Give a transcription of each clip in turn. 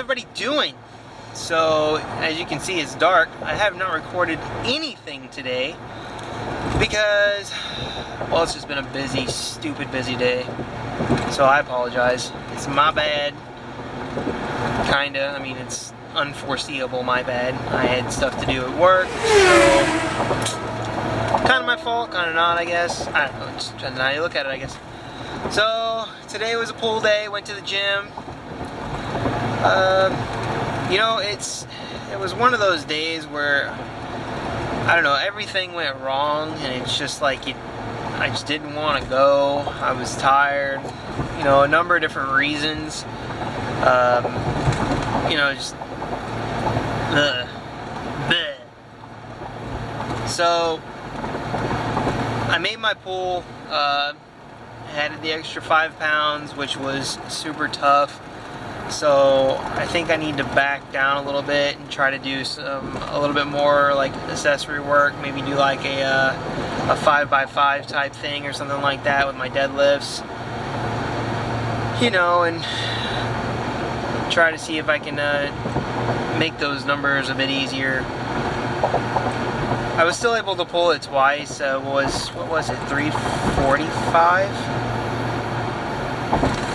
everybody doing? So, as you can see, it's dark. I have not recorded anything today because, well, it's just been a busy, stupid busy day. So I apologize. It's my bad. Kinda. I mean, it's unforeseeable, my bad. I had stuff to do at work, so kind of my fault, kind of not, I guess. I don't know, just depending on how you look at it, I guess. So, today was a pool day, went to the gym. You know, it was one of those days where, I don't know, everything went wrong, and it's just like, I just didn't want to go. I was tired, you know, a number of different reasons. You know, just, bleh. So, I made my pull, added the extra 5 pounds, which was super tough. So I think I need to back down a little bit and try to do a little bit more like accessory work. Maybe do like a 5x5 type thing or something like that with my deadlifts. You know, and try to see if I can make those numbers a bit easier. I was still able to pull it twice. What was it? 345?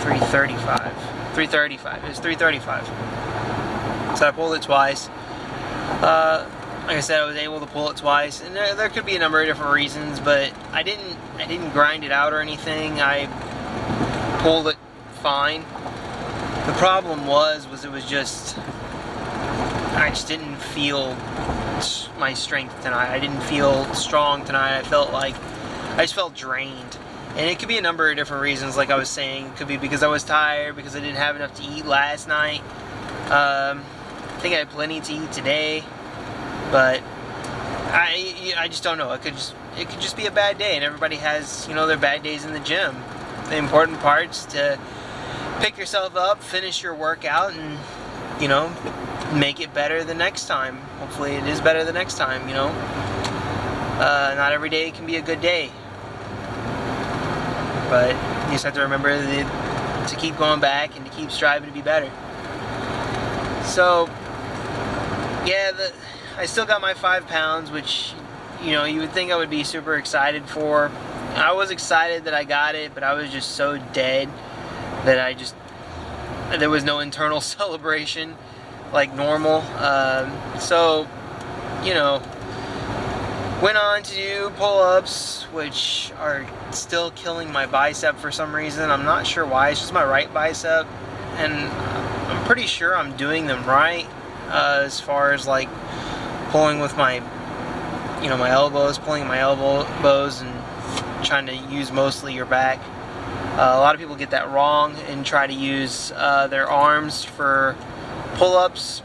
335. 335. It was 335. So I pulled it twice. Like I said, I was able to pull it twice, and there could be a number of different reasons, but I didn't grind it out or anything. I pulled it fine. The problem was it was just, I just didn't feel my strength tonight. I didn't feel strong tonight. I just felt drained. And it could be a number of different reasons, like I was saying. It could be because I was tired, because I didn't have enough to eat last night. I think I had plenty to eat today, but I just don't know. It could just be a bad day, and everybody has, you know, their bad days in the gym. The important part's to pick yourself up, finish your workout, and, you know, make it better the next time. Hopefully it is better the next time, you know. Not every day can be a good day. But you just have to remember to keep going back and to keep striving to be better. So, yeah, I still got my 5 pounds, which, you know, you would think I would be super excited for. I was excited that I got it, but I was just so dead that there was no internal celebration like normal. So, you know, went on to do pull-ups, which are still killing my bicep for some reason. I'm not sure why. It's just my right bicep, and I'm pretty sure I'm doing them right as far as like pulling with my, you know, my elbows, pulling my elbows and trying to use mostly your back. A lot of people get that wrong and try to use their arms for pull-ups.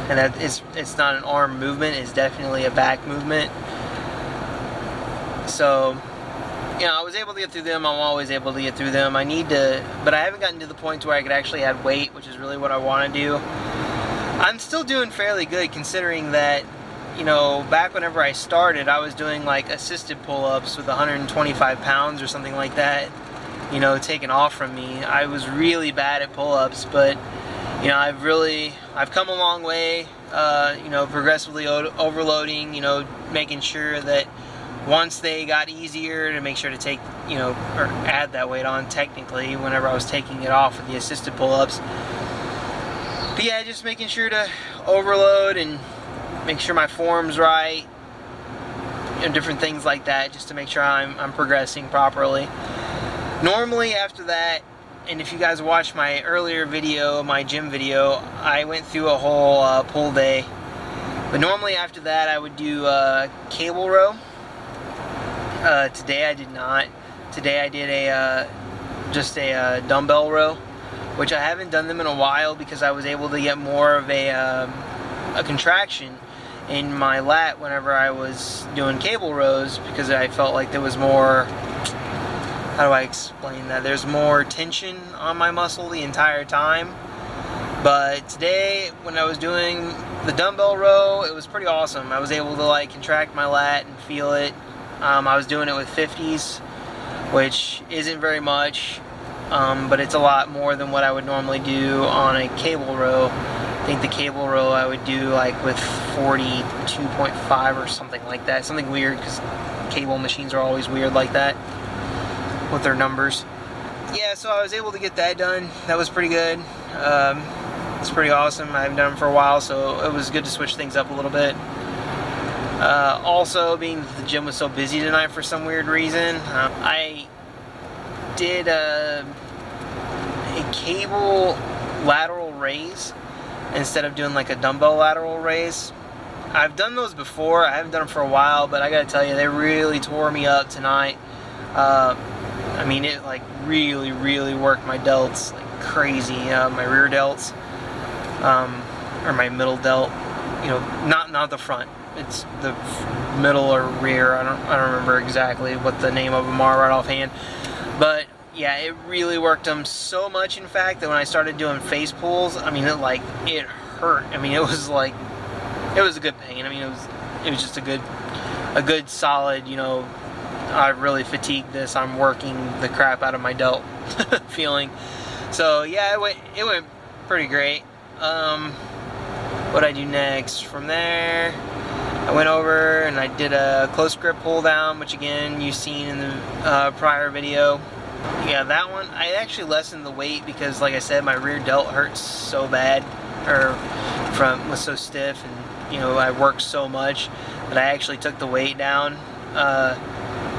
And that it's not an arm movement, it's definitely a back movement. So, you know, I was able to get through them. I'm always able to get through them. I need to, but I haven't gotten to the point where I could actually add weight, which is really what I want to do. I'm still doing fairly good considering that, you know, back whenever I started, I was doing like assisted pull-ups with 125 pounds or something like that, you know, taken off from me. I was really bad at pull-ups, but you know, I've come a long way, you know, progressively overloading, you know, making sure that once they got easier to make sure to take, you know, or add that weight on technically whenever I was taking it off with the assisted pull-ups. But yeah, just making sure to overload and make sure my form's right, you know, different things like that, just to make sure I'm progressing properly. Normally after that, and if you guys watched my earlier video, my gym video, I went through a whole pull day. But normally after that, I would do cable row. Today I did not. Today I did just a dumbbell row, which I haven't done them in a while because I was able to get more of a contraction in my lat whenever I was doing cable rows, because I felt like there was more, how do I explain that? There's more tension on my muscle the entire time. But today, when I was doing the dumbbell row, it was pretty awesome. I was able to like contract my lat and feel it. I was doing it with 50s, which isn't very much. but it's a lot more than what I would normally do on a cable row. I think the cable row I would do like with 42.5 or something like that. Something weird, because cable machines are always weird like that with their numbers. Yeah, so I was able to get that done. That was pretty good. It's pretty awesome. I haven't done them for a while, so it was good to switch things up a little bit. Also, being that the gym was so busy tonight for some weird reason, I did a cable lateral raise instead of doing like a dumbbell lateral raise. I've done those before. I haven't done them for a while, but I gotta tell you, they really tore me up tonight. I mean, it like really worked my delts like crazy. My rear delts, or my middle delt. You know, not the front. It's the middle or rear. I don't remember exactly what the name of them are right offhand. But yeah, it really worked them so much, in fact, that when I started doing face pulls, I mean, it hurt. I mean, it was a good pain. I mean, it was just a good solid, you know, I really fatigued this, I'm working the crap out of my delt feeling. So yeah, it went pretty great. What I do next from there, I went over and I did a close grip pull down, which again you've seen in the prior video. Yeah, that one I actually lessened the weight because, like I said, my rear delt hurts so bad, or was so stiff, and you know, I worked so much that I actually took the weight down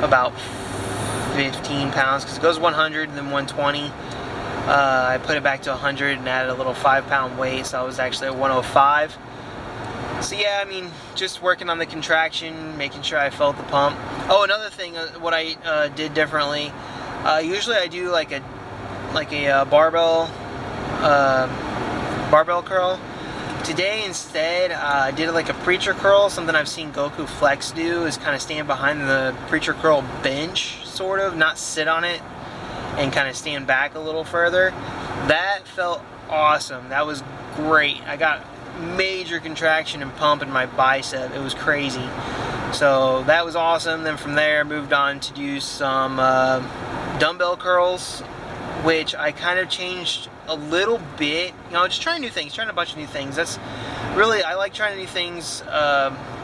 about 15 pounds, because it goes 100 and then 120. I put it back to 100 and added a little 5-pound weight, so I was actually at 105. So yeah, I mean, just working on the contraction, making sure I felt the pump. Oh, another thing, what I did differently. Usually I do like a barbell curl. Today instead, I did like a preacher curl. Something I've seen Goku Flex do is kind of stand behind the preacher curl bench, sort of, not sit on it, and kind of stand back a little further. That felt awesome. That was great. I got major contraction and pump in my bicep. It was crazy. So that was awesome. Then from there, I moved on to do some dumbbell curls, which I kind of changed a little bit. You know, just trying new things, trying a bunch of new things. That's really, I like trying new things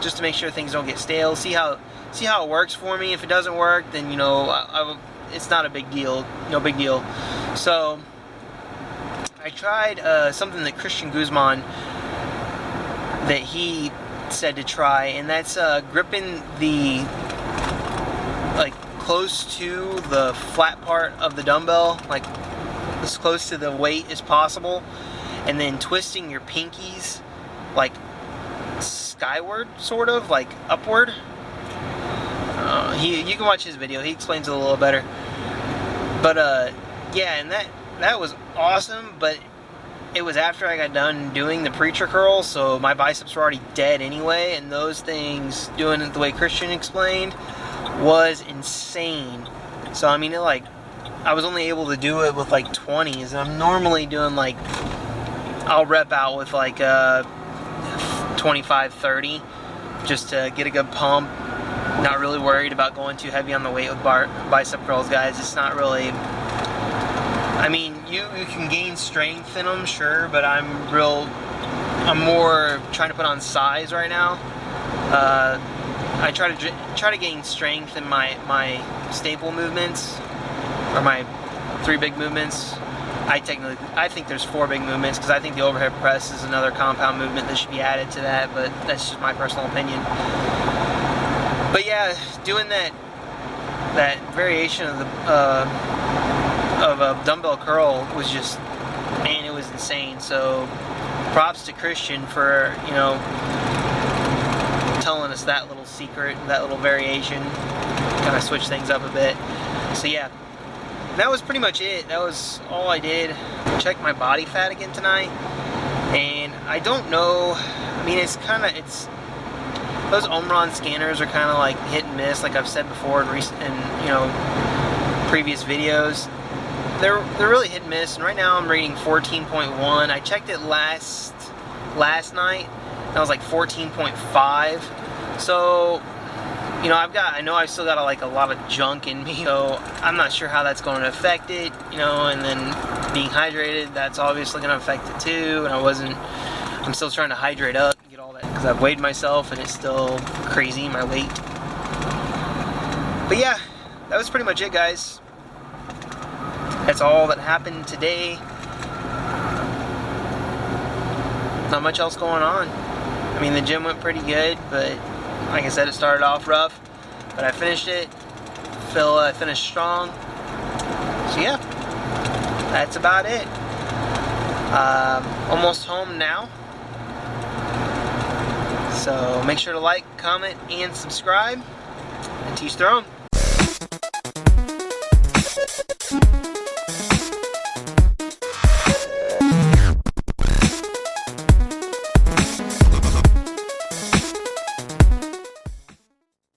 just to make sure things don't get stale. See how it works for me. If it doesn't work, then you know, it's not a big deal. No big deal. So I tried something that Christian Guzman, that he said to try, and that's gripping the, like, close to the flat part of the dumbbell, like as close to the weight as possible, and then twisting your pinkies like skyward, sort of like upward. You can watch his video, he explains it a little better. But yeah, and that was awesome, but it was after I got done doing the preacher curl, so my biceps were already dead anyway, and those things, doing it the way Christian explained, was insane. So I mean, I was only able to do it with like 20s, and I'm normally doing like, I'll rep out with like 25, 30, just to get a good pump. Not really worried about going too heavy on the weight with bicep curls, guys. It's not really, I mean, you can gain strength in them, sure, but I'm more trying to put on size right now. I try to gain strength in my staple movements, or my 3 big movements. I think there's 4 big movements, because I think the overhead press is another compound movement that should be added to that, but that's just my personal opinion. But yeah, doing that variation of a dumbbell curl was just, man, it was insane. So props to Christian for, you know, telling us that little secret, that little variation, kind of switch things up a bit. So yeah, that was pretty much it. That was all I did. Checked my body fat again tonight, and I don't know, I mean, those Omron scanners are kind of like hit and miss, like I've said before in you know, previous videos. They're really hit and miss, and right now I'm rating 14.1. I checked it last night, and I was like 14.5. So you know, I know I still got like a lot of junk in me, so I'm not sure how that's going to affect it, you know, and then being hydrated, that's obviously going to affect it too, and I'm still trying to hydrate up and get all that, because I've weighed myself and it's still crazy, my weight. But yeah, that was pretty much it, guys. That's all that happened today. Not much else going on. I mean, the gym went pretty good, but like I said, it started off rough, but I finished it. I finished strong. So yeah, that's about it. Almost home now. So make sure to like, comment, and subscribe. And to each their own.